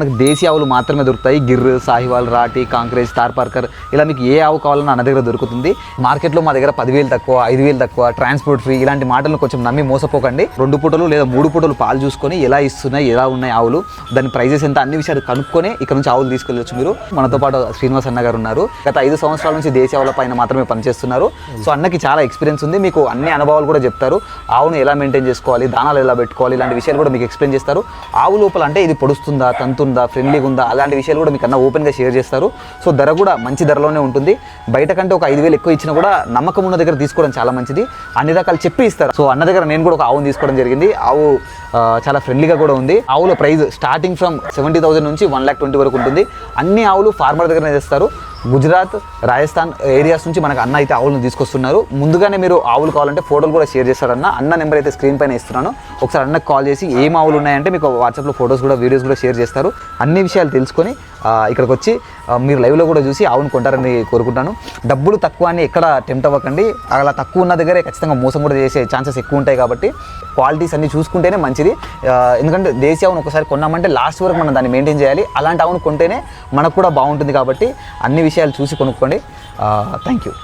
మనకి దేశీ ఆవులు మాత్రమే దొరుకుతాయి. గిర్, సాహివాల్, రాటి, కాంక్రేజ్, తార్పార్కర్ ఇలా మీకు ఏ ఆవు కావాలన్నా అన్న దగ్గర దొరుకుతుంది. మార్కెట్లో మా దగ్గర 10,000 తక్కువ, 5,000 తక్కువ, ట్రాన్స్పోర్ట్ ఫ్రీ ఇలాంటి మాటలను కొంచెం నమ్మి మోసపోకండి. 2 పూటలు లేదా 3 పూటలు పాలు చూసుకొని ఎలా ఇస్తున్నాయి, ఎలా ఉన్నాయి ఆవులు, దాని ప్రైజెస్ ఎంత, అన్ని విషయాలు కనుక్కొని ఇక్కడ నుంచి ఆవులు తీసుకెళ్ళొచ్చు మీరు. మనతో పాటు శ్రీనివాస్ అన్న గారు ఉన్నారు. గత 5 సంవత్సరాల నుంచి దేశీ ఆవుల పైన మాత్రమే పనిచేస్తున్నారు. సో అన్నకి చాలా ఎక్స్పీరియన్స్ ఉంది. మీకు అన్ని అనుభవాలు కూడా చెప్తారు. ఆవును ఎలా మెయింటైన్ చేసుకోవాలి, దానాలు ఎలా పెట్టుకోవాలి, ఇలాంటి విషయాలు కూడా మీకు ఎక్స్ప్లెయిన్ చేస్తారు. ఆవు లోపల అంటే ఇది పొడుస్తుందా, తంతుందా, ఫ్రెండ్లీగా ఉందా, అలాంటి విషయాలు కూడా మీకు అన్న ఓపెన్గా షేర్ చేస్తారు. సో ధర కూడా మంచి ధరలోనే ఉంటుంది. బయట కంటే ఒక 5,000 ఎక్కువ ఇచ్చినా కూడా నమ్మకం ఉన్న దగ్గర తీసుకోవడం చాలా మంచిది. అన్ని రకాలు చెప్పి ఇస్తారు. సో అన్న దగ్గర నేను కూడా ఒక ఆవును తీసుకోవడం జరిగింది. ఆవు చాలా ఫ్రెండ్లీగా కూడా ఉంది. ఆవుల ప్రైస్ స్టార్టింగ్ ఫ్రమ్ 70,000 నుంచి 1,20,000 వరకు ఉంటుంది. అన్ని ఆవులు ఫార్మర్ దగ్గరనే తెస్తారు. గుజరాత్, రాజస్థాన్ ఏరియాస్ నుంచి మనకు అన్న అయితే ఆవులను తీసుకొస్తున్నారు. ముందుగానే మీరు ఆవులు కావాలంటే ఫోటోలు కూడా షేర్ చేస్తారన్న. అన్న నెంబర్ అయితే స్క్రీన్ పైన ఇస్తున్నాను. ఒకసారి అన్నకు కాల్ చేసి ఏం ఆవులు ఉన్నాయంటే మీకు వాట్సాప్లో ఫొటోస్ కూడా, వీడియోస్ కూడా షేర్ చేస్తారు. అన్ని విషయాలు తెలుసుకొని ఇక్కడికి వచ్చి మీరు లైవ్లో కూడా చూసి ఆవును కొంటారని కోరుకుంటాను. డబ్బులు తక్కువ అని ఎక్కడ టెంప్ట్ అవ్వకండి. అలా తక్కువ ఉన్న దగ్గరే ఖచ్చితంగా మోసం కూడా చేసే ఛాన్సెస్ ఎక్కువ ఉంటాయి. కాబట్టి క్వాలిటీస్ అన్ని చూసుకుంటేనే మంచిది. ఎందుకంటే దేశీ ఆవును ఒకసారి కొన్నామంటే లాస్ట్ వరకు మనం దాన్ని మెయింటైన్ చేయాలి. అలాంటి ఆవును కొంటేనే మనకు కూడా బాగుంటుంది. కాబట్టి అన్ని విషయాలు చూసి కొనుక్కోండి. Thank you.